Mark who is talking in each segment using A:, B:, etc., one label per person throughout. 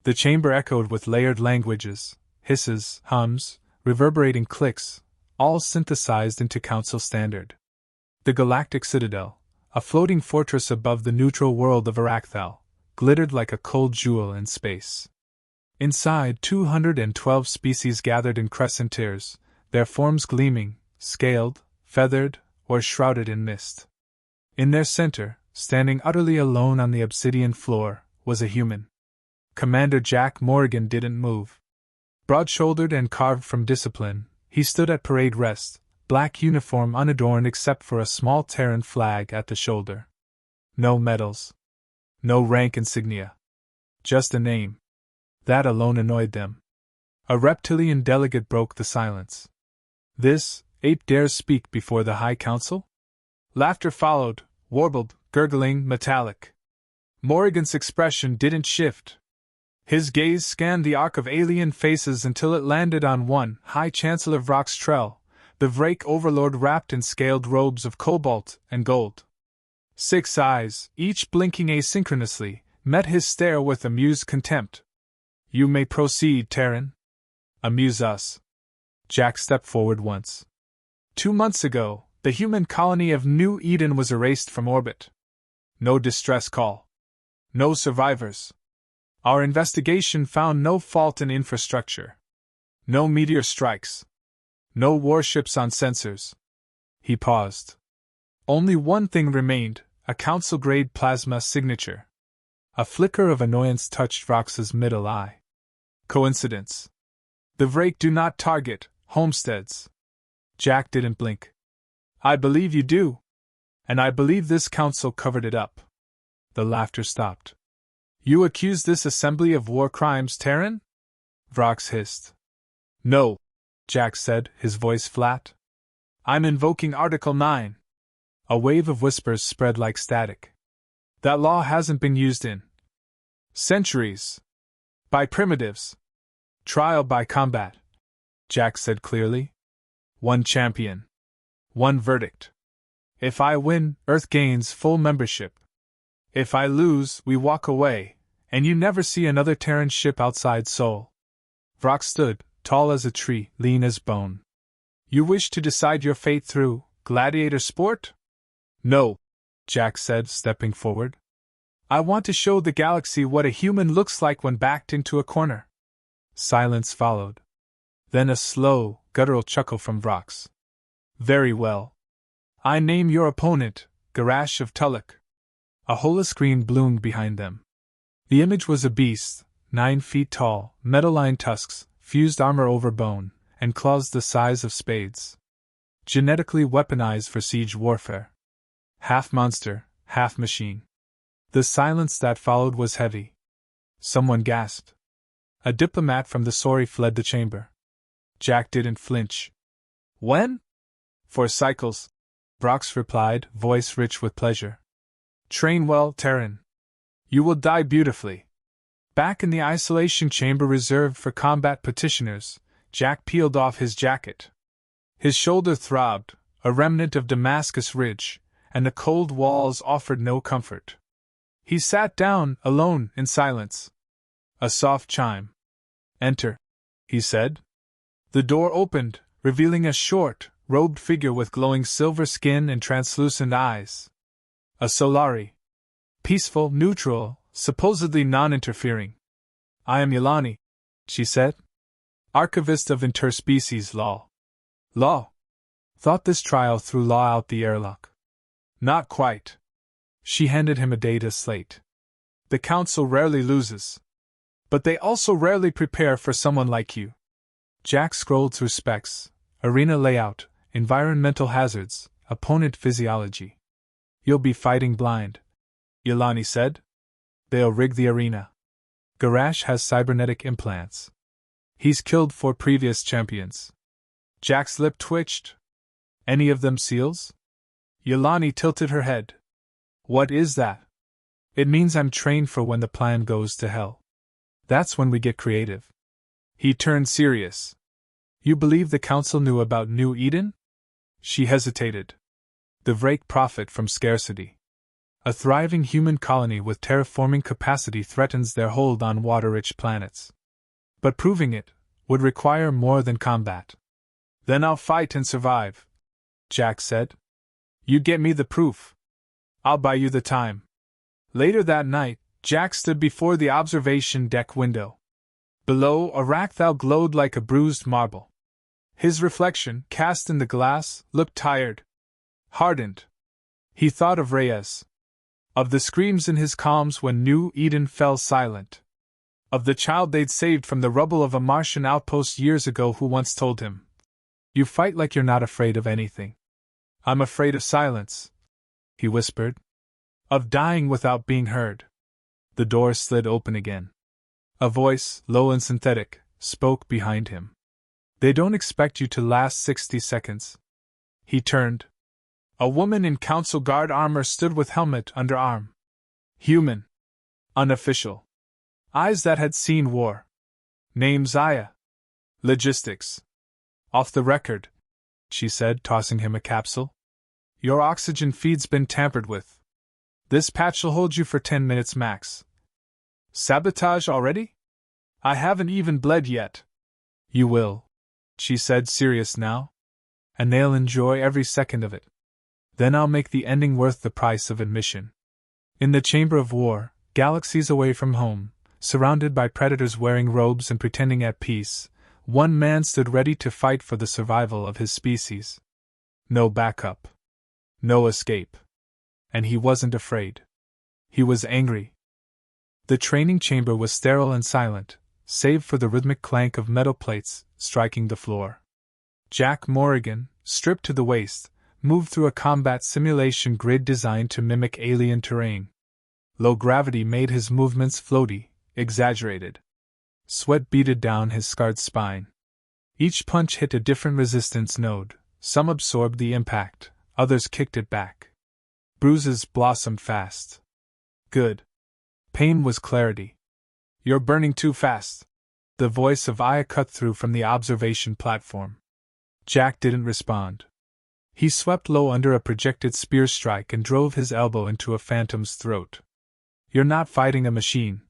A: The chamber echoed with layered languages, hisses, hums, reverberating clicks, all synthesized into council standard. The Galactic Citadel, a floating fortress above the neutral world of Arathal, glittered like a cold jewel in space. Inside, 212 species gathered in crescent tiers, their forms gleaming, scaled, feathered, or shrouded in mist. In their center, standing utterly alone on the obsidian floor, was a human. Commander Jack Morgan didn't move. Broad-shouldered and carved from discipline, he stood at parade rest, black uniform unadorned except for a small Terran flag at the shoulder. No medals. No rank insignia. Just a name. That alone annoyed them. A reptilian delegate broke the silence. This ape dares speak before the High Council? Laughter followed, warbled, gurgling, metallic. Morrigan's expression didn't shift. His gaze scanned the arc of alien faces until it landed on one, High Chancellor Vroxtrell, the Vrake overlord wrapped in scaled robes of cobalt and gold. 6 eyes, each blinking asynchronously, met his stare with amused contempt. You may proceed, Terran. Amuse us. Jack stepped forward once. 2 months ago, the human colony of New Eden was erased from orbit. No distress call. No survivors. Our investigation found no fault in infrastructure. No meteor strikes. No warships on sensors. He paused. Only one thing remained, a council-grade plasma signature. A flicker of annoyance touched Vrox's middle eye. Coincidence. The Vrake do not target homesteads. Jack didn't blink. I believe you do. And I believe this council covered it up. The laughter stopped. You accuse this assembly of war crimes, Terran? Vrox hissed. No, Jack said, his voice flat. I'm invoking Article 9. A wave of whispers spread like static. That law hasn't been used in centuries. By primitives. Trial by combat. Jack said clearly. One champion. One verdict. If I win, Earth gains full membership. If I lose, we walk away, and you never see another Terran ship outside Sol. Vrox stood, tall as a tree, lean as bone. You wish to decide your fate through gladiator sport? No, Jack said, stepping forward. I want to show the galaxy what a human looks like when backed into a corner. Silence followed. Then a slow, guttural chuckle from Vrox. Very well. I name your opponent, Garash of Tulloch. A holoscreen bloomed behind them. The image was a beast, 9 feet tall, metal-lined tusks, fused armor over bone, and claws the size of spades. Genetically weaponized for siege warfare. Half monster, half machine. The silence that followed was heavy. Someone gasped. A diplomat from the Sori fled the chamber. Jack didn't flinch. When? For cycles, Vrox replied, voice rich with pleasure. Train well, Terran. You will die beautifully. Back in the isolation chamber reserved for combat petitioners, Jack peeled off his jacket. His shoulder throbbed, a remnant of Damascus Ridge, and the cold walls offered no comfort. He sat down, alone, in silence. A soft chime. Enter, he said. The door opened, revealing a short, robed figure with glowing silver skin and translucent eyes. A Solari. Peaceful, neutral, supposedly non-interfering. I am Yelani, she said. Archivist of interspecies law. Law? Thought this trial threw law out the airlock. Not quite. She handed him a data slate. The council rarely loses. But they also rarely prepare for someone like you. Jack scrolled through specs, arena layout, environmental hazards, opponent physiology. You'll be fighting blind, Yelani said. They'll rig the arena. Garash has cybernetic implants. He's killed 4 previous champions. Jack's lip twitched. Any of them SEALs? Yelani tilted her head. What is that? It means I'm trained for when the plan goes to hell. That's when we get creative. He turned serious. You believe the council knew about New Eden? She hesitated. The Vrake profit from scarcity. A thriving human colony with terraforming capacity threatens their hold on water-rich planets. But proving it would require more than combat. Then I'll fight and survive, Jack said. You get me the proof. I'll buy you the time. Later that night, Jack stood before the observation deck window. Below, Arathal glowed like a bruised marble. His reflection, cast in the glass, looked tired, hardened. He thought of Reyes. Of the screams in his calms when New Eden fell silent. Of the child they'd saved from the rubble of a Martian outpost years ago who once told him, "You fight like you're not afraid of anything." "I'm afraid of silence," he whispered. "Of dying without being heard." The door slid open again. A voice, low and synthetic, spoke behind him. "They don't expect you to last 60 seconds. He turned. A woman in Council Guard armor stood with helmet under arm. Human. Unofficial. Eyes that had seen war. Name Zaya. Logistics. "Off the record," she said, tossing him a capsule. "Your oxygen feed's been tampered with. This patch'll hold you for 10 minutes max." "Sabotage already? I haven't even bled yet." "You will," she said, serious now. "And they'll enjoy every second of it. Then I'll make the ending worth the price of admission." In the chamber of war, galaxies away from home, surrounded by predators wearing robes and pretending at peace, one man stood ready to fight for the survival of his species. No backup. No escape. And he wasn't afraid. He was angry. The training chamber was sterile and silent, save for the rhythmic clank of metal plates striking the floor. Jack Morrigan, stripped to the waist, moved through a combat simulation grid designed to mimic alien terrain. Low gravity made his movements floaty, exaggerated. Sweat beaded down his scarred spine. Each punch hit a different resistance node. Some absorbed the impact, others kicked it back. Bruises blossomed fast. Good. Pain was clarity. "You're burning too fast." The voice of Aya cut through from the observation platform. Jack didn't respond. He swept low under a projected spear strike and drove his elbow into a phantom's throat. "You're not fighting a machine,"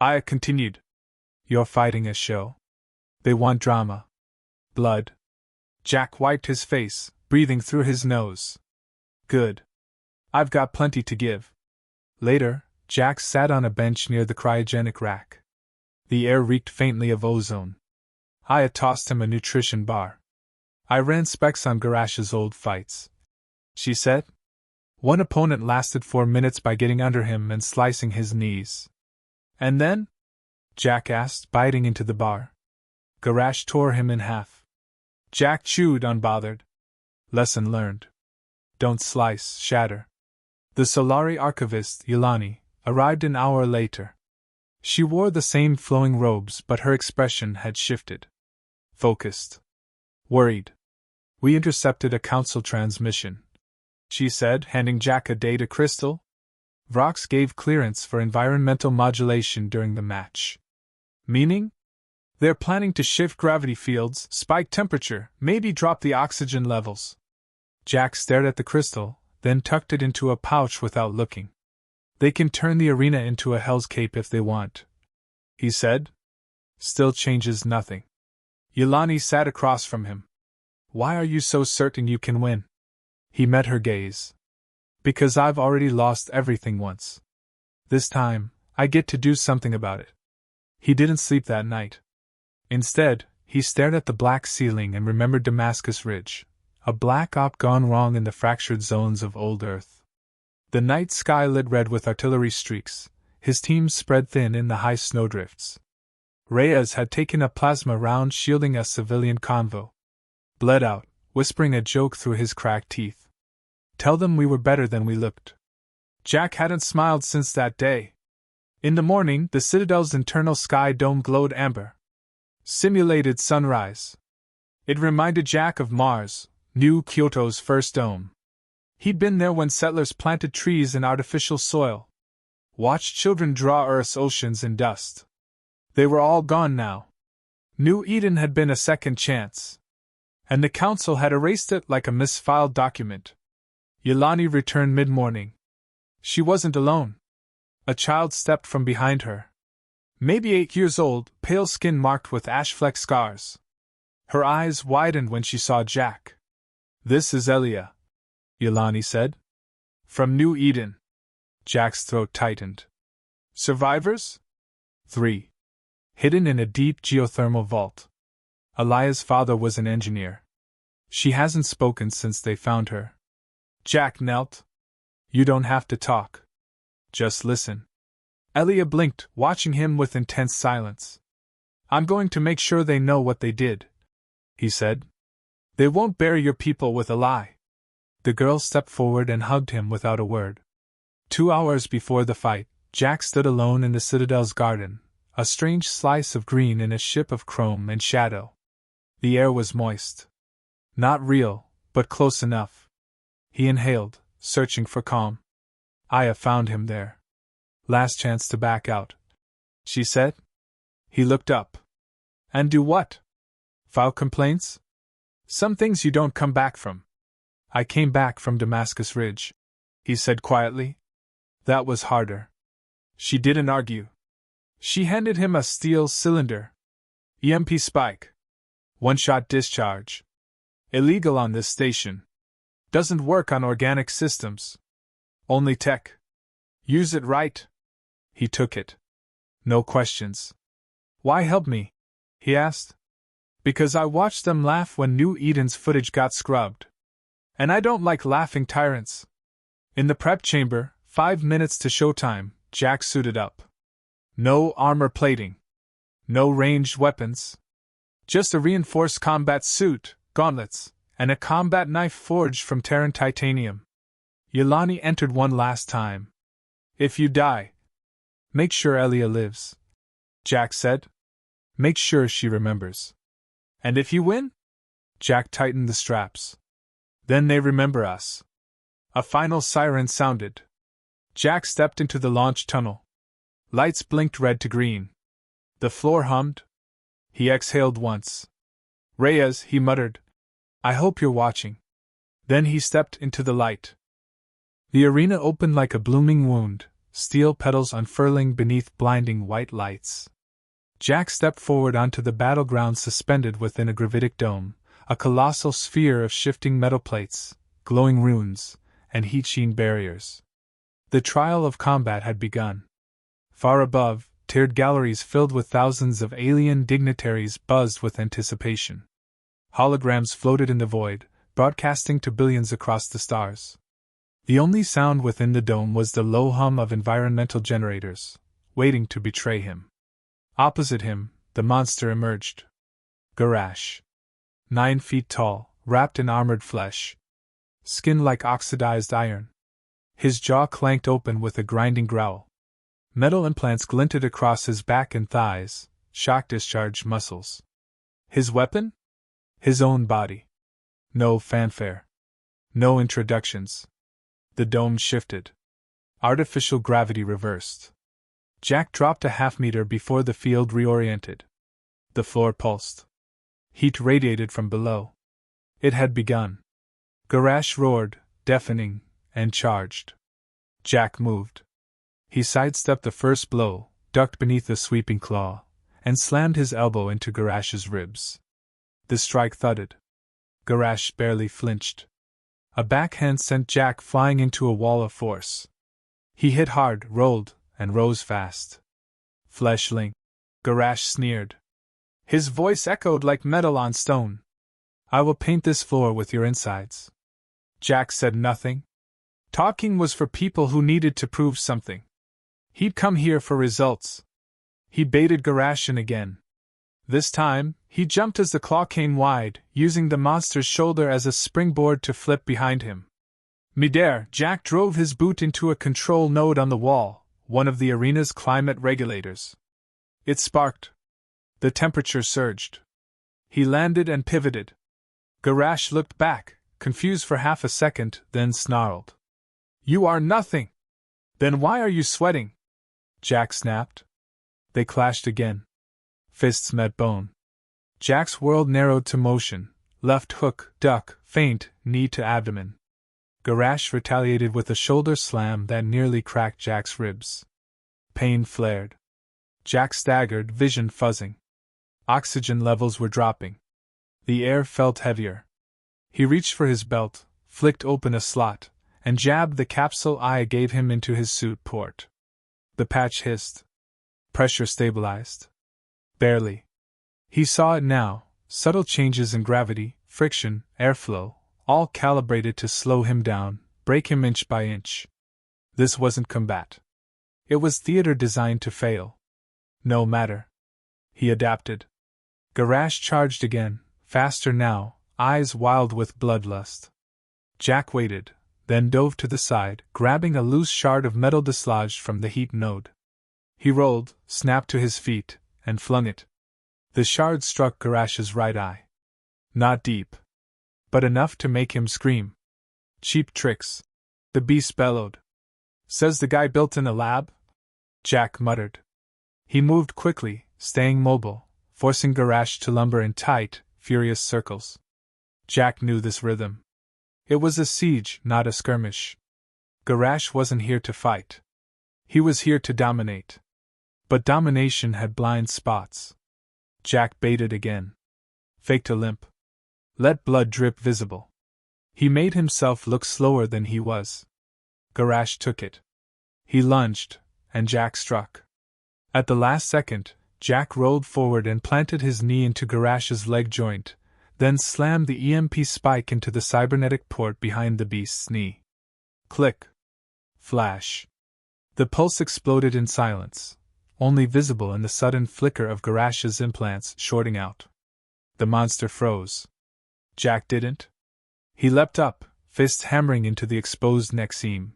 A: Aya continued. "You're fighting a show. They want drama. Blood." Jack wiped his face, breathing through his nose. "Good. I've got plenty to give." Later, Jack sat on a bench near the cryogenic rack. The air reeked faintly of ozone. Aya tossed him a nutrition bar. "I ran specs on Garash's old fights," she said. "One opponent lasted 4 minutes by getting under him and slicing his knees." "And then?" Jack asked, biting into the bar. "Garash tore him in half." Jack chewed, unbothered. "Lesson learned. Don't slice, shatter." The Solari archivist, Yelani, arrived an hour later. She wore the same flowing robes, but her expression had shifted. Focused. Worried. "We intercepted a council transmission," she said, handing Jack a data crystal. "Vrox gave clearance for environmental modulation during the match." "Meaning?" "They're planning to shift gravity fields, spike temperature, maybe drop the oxygen levels." Jack stared at the crystal, then tucked it into a pouch without looking. "They can turn the arena into a Hell's Cape if they want," he said. "Still changes nothing." Yelani sat across from him. "Why are you so certain you can win?" He met her gaze. "Because I've already lost everything once. This time, I get to do something about it." He didn't sleep that night. Instead, he stared at the black ceiling and remembered Damascus Ridge, a black op gone wrong in the fractured zones of old Earth. The night sky lit red with artillery streaks, his team spread thin in the high snowdrifts. Reyes had taken a plasma round shielding a civilian convo. Bled out, whispering a joke through his cracked teeth. "Tell them we were better than we looked." Jack hadn't smiled since that day. In the morning, the Citadel's internal sky dome glowed amber. Simulated sunrise. It reminded Jack of Mars, New Kyoto's first dome. He'd been there when settlers planted trees in artificial soil. Watched children draw Earth's oceans in dust. They were all gone now. New Eden had been a second chance. And the council had erased it like a misfiled document. Yelani returned mid-morning. She wasn't alone. A child stepped from behind her. Maybe 8 years old, pale skin marked with ash-fleck scars. Her eyes widened when she saw Jack. "This is Elia," Yelani said. "From New Eden." Jack's throat tightened. "Survivors?" "3. Hidden in a deep geothermal vault. Elia's father was an engineer. She hasn't spoken since they found her." Jack knelt. "You don't have to talk. Just listen." Elia blinked, watching him with intense silence. "I'm going to make sure they know what they did," he said. "They won't bury your people with a lie." The girl stepped forward and hugged him without a word. 2 hours before the fight, Jack stood alone in the Citadel's garden, a strange slice of green in a ship of chrome and shadow. The air was moist. Not real, but close enough. He inhaled, searching for calm. Aya found him there. "Last chance to back out," she said. He looked up. "And do what? File complaints? Some things you don't come back from." "I came back from Damascus Ridge," he said quietly. "That was harder." She didn't argue. She handed him a steel cylinder. "EMP spike. One-shot discharge. Illegal on this station. Doesn't work on organic systems. Only tech. Use it right." He took it. No questions. "Why help me?" he asked. "Because I watched them laugh when New Eden's footage got scrubbed. And I don't like laughing tyrants." In the prep chamber, 5 minutes to showtime, Jack suited up. No armor plating. No ranged weapons. Just a reinforced combat suit, gauntlets, and a combat knife forged from Terran titanium. Yelani entered one last time. "If you die, make sure Elia lives," Jack said. "Make sure she remembers." "And if you win?" Jack tightened the straps. "Then they remember us." A final siren sounded. Jack stepped into the launch tunnel. Lights blinked red to green. The floor hummed. He exhaled once. "Reyes," he muttered. "I hope you're watching." Then he stepped into the light. The arena opened like a blooming wound, steel petals unfurling beneath blinding white lights. Jack stepped forward onto the battleground suspended within a gravitic dome, a colossal sphere of shifting metal plates, glowing runes, and heat-sheen barriers. The trial of combat had begun. Far above, tiered galleries filled with thousands of alien dignitaries buzzed with anticipation. Holograms floated in the void, broadcasting to billions across the stars. The only sound within the dome was the low hum of environmental generators, waiting to betray him. Opposite him, the monster emerged. Garash. 9 feet tall, wrapped in armored flesh. Skin like oxidized iron. His jaw clanked open with a grinding growl. Metal implants glinted across his back and thighs, shock-discharged muscles. His weapon? His own body. No fanfare. No introductions. The dome shifted. Artificial gravity reversed. Jack dropped a half-meter before the field reoriented. The floor pulsed. Heat radiated from below. It had begun. Garash roared, deafening, and charged. Jack moved. He sidestepped the first blow, ducked beneath a sweeping claw, and slammed his elbow into Garash's ribs. The strike thudded. Garash barely flinched. A backhand sent Jack flying into a wall of force. He hit hard, rolled, and rose fast. "Fleshling," Garash sneered. His voice echoed like metal on stone. "I will paint this floor with your insides." Jack said nothing. Talking was for people who needed to prove something. He'd come here for results. He baited Garash in again. This time, he jumped as the claw came wide, using the monster's shoulder as a springboard to flip behind him. Midair, Jack drove his boot into a control node on the wall, one of the arena's climate regulators. It sparked. The temperature surged. He landed and pivoted. Garash looked back, confused for half a second, then snarled. "You are nothing! Then why are you sweating?" Jack snapped. They clashed again. Fists met bone. Jack's world narrowed to motion, left hook, duck, feint, knee to abdomen. Garash retaliated with a shoulder slam that nearly cracked Jack's ribs. Pain flared. Jack staggered, vision fuzzing. Oxygen levels were dropping. The air felt heavier. He reached for his belt, flicked open a slot, and jabbed the capsule I gave him into his suit port. The patch hissed. Pressure stabilized. Barely. He saw it now, subtle changes in gravity, friction, airflow, all calibrated to slow him down, break him inch by inch. This wasn't combat. It was theater designed to fail. No matter. He adapted. Garash charged again, faster now, eyes wild with bloodlust. Jack waited, then dove to the side, grabbing a loose shard of metal dislodged from the heat node. He rolled, snapped to his feet, and flung it. The shard struck Garash's right eye. Not deep, but enough to make him scream. Cheap tricks. The beast bellowed. Says the guy built in a lab? Jack muttered. He moved quickly, staying mobile, forcing Garash to lumber in tight, furious circles. Jack knew this rhythm. It was a siege, not a skirmish. Garash wasn't here to fight. He was here to dominate. But domination had blind spots. Jack baited again. Faked a limp. Let blood drip visible. He made himself look slower than he was. Garash took it. He lunged, and Jack struck. At the last second, Jack rolled forward and planted his knee into Garash's leg joint, then slammed the EMP spike into the cybernetic port behind the beast's knee. Click. Flash. The pulse exploded in silence, only visible in the sudden flicker of Garash's implants shorting out. The monster froze. Jack didn't. He leapt up, fists hammering into the exposed neck seam.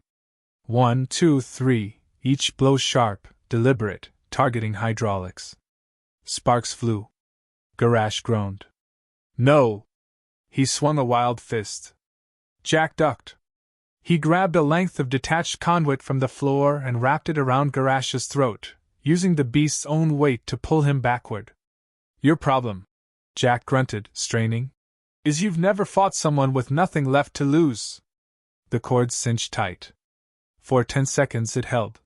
A: 1, 2, 3, each blow sharp, deliberate, targeting hydraulics. Sparks flew. Garash groaned. No! He swung a wild fist. Jack ducked. He grabbed a length of detached conduit from the floor and wrapped it around Garash's throat, using the beast's own weight to pull him backward. Your problem, Jack grunted, straining, is you've never fought someone with nothing left to lose. The cord cinched tight. For 10 seconds it held.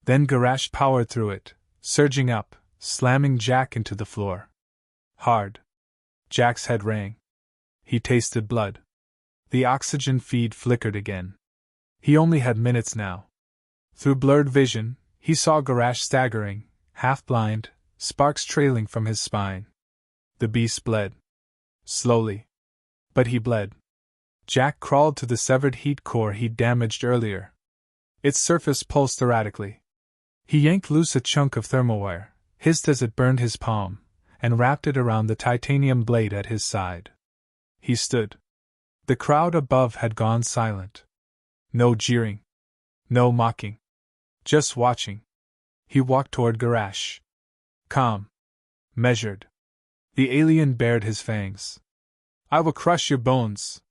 A: Then Garash powered through it, surging up, slamming Jack into the floor. Hard. Jack's head rang. He tasted blood. The oxygen feed flickered again. He only had minutes now. Through blurred vision, he saw Garash staggering, half-blind, sparks trailing from his spine. The beast bled. Slowly. But he bled. Jack crawled to the severed heat core he'd damaged earlier. Its surface pulsed erratically. He yanked loose a chunk of thermowire, hissed as it burned his palm, and wrapped it around the titanium blade at his side. He stood. The crowd above had gone silent. No jeering. No mocking. Just watching. He walked toward Garash. Calm. Measured. The alien bared his fangs. I will crush your bones.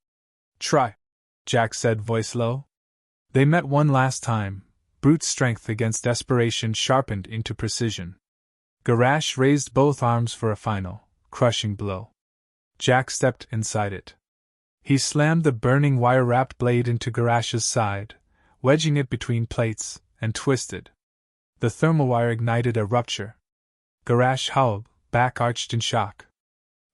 A: Try, Jack said, voice low. They met one last time, brute strength against desperation sharpened into precision. Garash raised both arms for a final, crushing blow. Jack stepped inside it. He slammed the burning wire-wrapped blade into Garash's side, wedging it between plates, and twisted. The thermowire ignited a rupture. Garash howled, back arched in shock.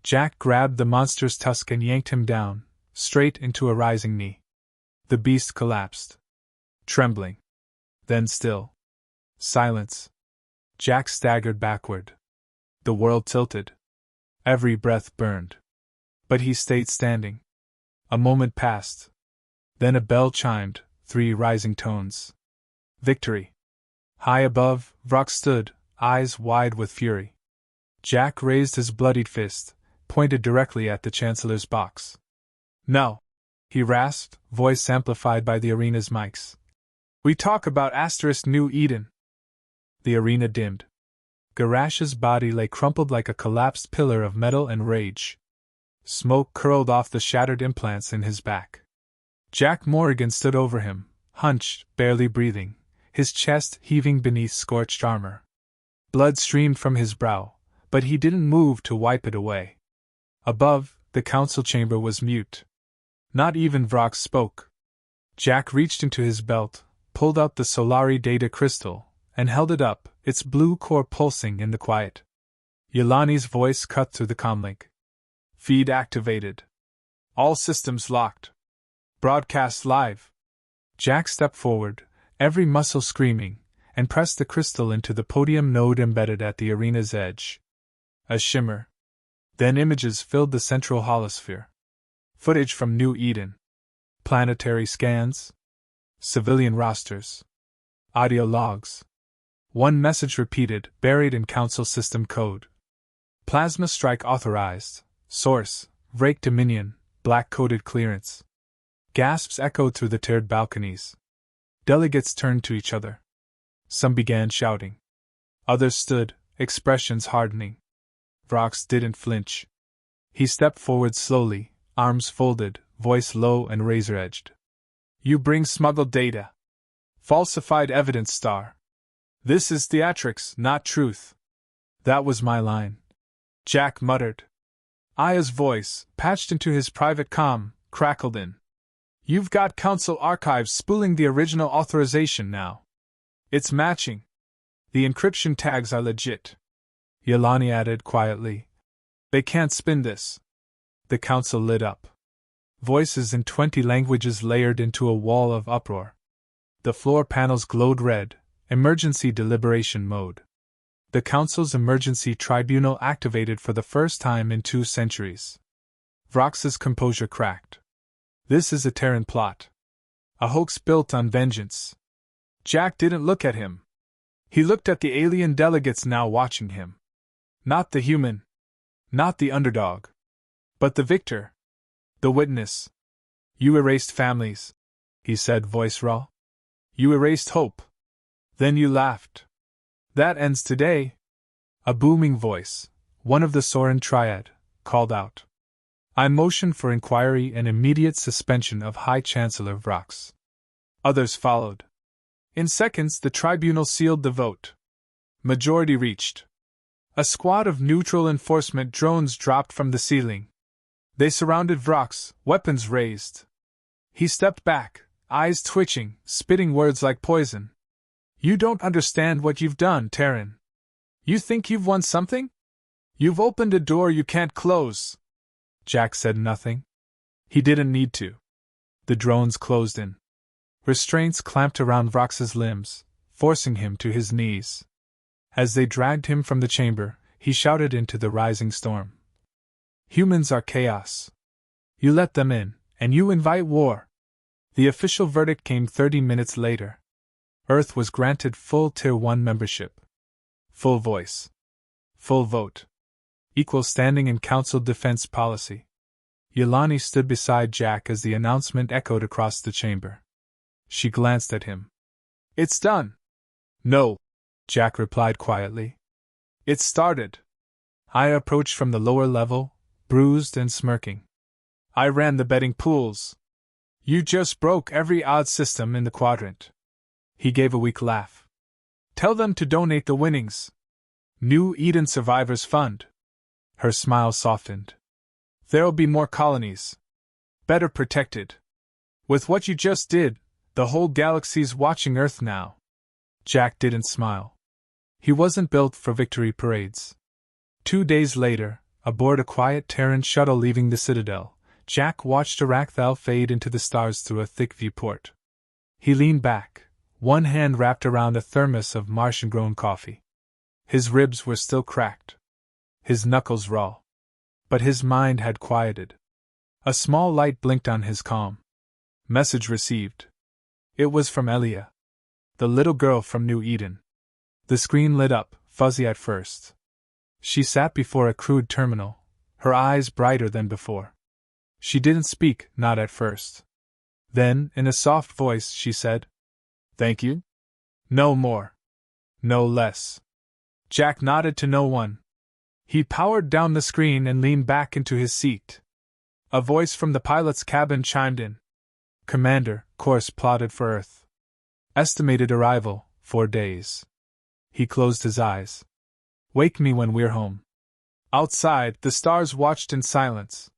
A: Jack grabbed the monster's tusk and yanked him down, straight into a rising knee. The beast collapsed. Trembling. Then still. Silence. Jack staggered backward. The world tilted. Every breath burned. But he stayed standing. A moment passed. Then a bell chimed, 3 rising tones. Victory. High above, Vrock stood, eyes wide with fury. Jack raised his bloodied fist, pointed directly at the Chancellor's box. No, he rasped, voice amplified by the arena's mics. We talk about New Eden. The arena dimmed. Garash's body lay crumpled like a collapsed pillar of metal and rage. Smoke curled off the shattered implants in his back. Jack Morrigan stood over him, hunched, barely breathing, his chest heaving beneath scorched armor. Blood streamed from his brow, but he didn't move to wipe it away. Above, the council chamber was mute. Not even Vrock spoke. Jack reached into his belt, pulled out the Solari data crystal, and held it up, its blue core pulsing in the quiet. Yelani's voice cut through the comlink. Feed activated. All systems locked. Broadcast live. Jack stepped forward, every muscle screaming, and pressed the crystal into the podium node embedded at the arena's edge. A shimmer. Then images filled the central holosphere. Footage from New Eden. Planetary scans. Civilian rosters. Audio logs. One message repeated, buried in Council system code. Plasma strike authorized. Source, Vrake Dominion, black-coded clearance. Gasps echoed through the tiered balconies. Delegates turned to each other. Some began shouting. Others stood, expressions hardening. Vrox didn't flinch. He stepped forward slowly, arms folded, voice low and razor-edged. You bring smuggled data. Falsified evidence, Star. This is theatrics, not truth. That was my line. Jack muttered. Aya's voice, patched into his private comm, crackled in. You've got Council archives spooling the original authorization now. It's matching. The encryption tags are legit. Yelani added quietly. They can't spin this. The Council lit up. Voices in 20 languages layered into a wall of uproar. The floor panels glowed red, emergency deliberation mode. The Council's emergency tribunal activated for the first time in 2 centuries. Vrox's composure cracked. This is a Terran plot. A hoax built on vengeance. Jack didn't look at him. He looked at the alien delegates now watching him. Not the human. Not the underdog. But the victor. The witness. You erased families, he said, voice raw. You erased hope. Then you laughed. That ends today. A booming voice, one of the Soren triad, called out. I motioned for inquiry and immediate suspension of High Chancellor Vrox. Others followed. In seconds, the tribunal sealed the vote. Majority reached. A squad of neutral enforcement drones dropped from the ceiling. They surrounded Vrox, weapons raised. He stepped back, eyes twitching, spitting words like poison. You don't understand what you've done, Terran. You think you've won something? You've opened a door you can't close. Jack said nothing. He didn't need to. The drones closed in. Restraints clamped around Vrox's limbs, forcing him to his knees. As they dragged him from the chamber, he shouted into the rising storm. Humans are chaos. You let them in, and you invite war. The official verdict came 30 minutes later. Earth was granted full Tier 1 membership. Full voice. Full vote. Equal standing in Council defense policy. Yelani stood beside Jack as the announcement echoed across the chamber. She glanced at him. It's done. No, Jack replied quietly. It started. I approached from the lower level, bruised and smirking. I ran the betting pools. You just broke every odd system in the quadrant. He gave a weak laugh. Tell them to donate the winnings. New Eden Survivors Fund. Her smile softened. There'll be more colonies. Better protected. With what you just did, the whole galaxy's watching Earth now. Jack didn't smile. He wasn't built for victory parades. 2 days later, aboard a quiet Terran shuttle leaving the Citadel, Jack watched Arathal fade into the stars through a thick viewport. He leaned back, one hand wrapped around a thermos of Martian-grown coffee. His ribs were still cracked. His knuckles raw. But his mind had quieted. A small light blinked on his comm. Message received. It was from Elia, the little girl from New Eden. The screen lit up, fuzzy at first. She sat before a crude terminal, her eyes brighter than before. She didn't speak, not at first. Then, in a soft voice, she said, Thank you? No more. No less. Jack nodded to no one. He powered down the screen and leaned back into his seat. A voice from the pilot's cabin chimed in. Commander, course plotted for Earth. Estimated arrival, 4 days. He closed his eyes. Wake me when we're home. Outside, the stars watched in silence.